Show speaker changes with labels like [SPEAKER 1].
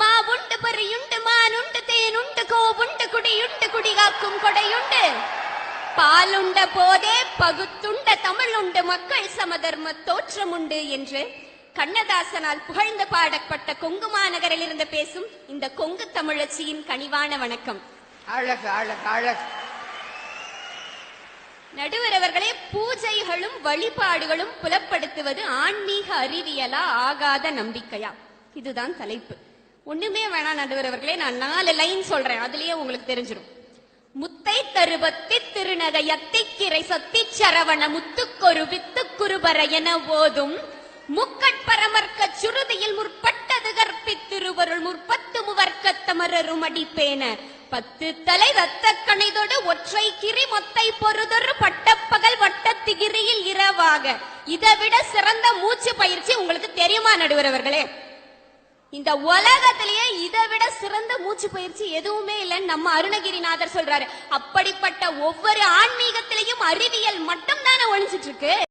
[SPEAKER 1] மாவுண்டு பறியுண்டு மானுண்டு தேனுண்டு கோவுண்டு குடியுண்டு குடிகாக்கும் கொடையுண்டு பாலுண்ட போதே பகுத்துண்ட தமிழுண்டு மக்கள் சமதர்ம தோற்றமுண்டு என்று கண்ணதாசனால் புகழ்ந்து பாடப்பட்ட கொங்கு மாநகரில் இருந்து பேசும் இந்த கொங்கு தமிழச்சியின் கனிவான வணக்கம்.
[SPEAKER 2] அழகு அழகு அழகு.
[SPEAKER 1] நடுவர் அவர்களே, பூஜைகளும் வழிபாடுகளும் புலப்படுத்துவது ஆன்மீக அறிவியலா ஆகாத நம்பிக்கையா? இதுதான் தலைப்பு. ஒண்ணுமே வேணாம் நடுவர் அவர்களே, நான் 4 லைன் சொல்றேன், அதுலயே உங்களுக்கு தெரிஞ்சிடும். முத்தை தருபத்தி திருநகையத்தி கிரை சத்தி சரவண முத்துக்கொரு வித்துக்குருபர என ஓதும் முக்கட்பரமர்க்க சுருதியில் முற்பட்டது கற்பித்திருவருள் முற்பத்து முவர்க்கத்தமரரும் அடிப்பேன 10 தலை ரத்த கணைதோடு ஒற்றை கிரி மொத்தை பொறுதொரு பட்டப்பகல் வட்டத்திகிரியில் இரவாக. இதை விட சிறந்த மூச்சு பயிற்சி உங்களுக்கு தெரியுமா நடுவர் அவர்களே? இந்த உலகத்திலேயே இதை விட சிறந்த மூச்சு பயிற்சி எதுவுமே இல்லைன்னு நம்ம அருணகிரிநாதர் சொல்றாரு. அப்படிப்பட்ட ஒவ்வொரு ஆன்மீகத்திலையும் அறிவியல் மட்டும் தானே ஒழிஞ்சிட்டு இருக்கு.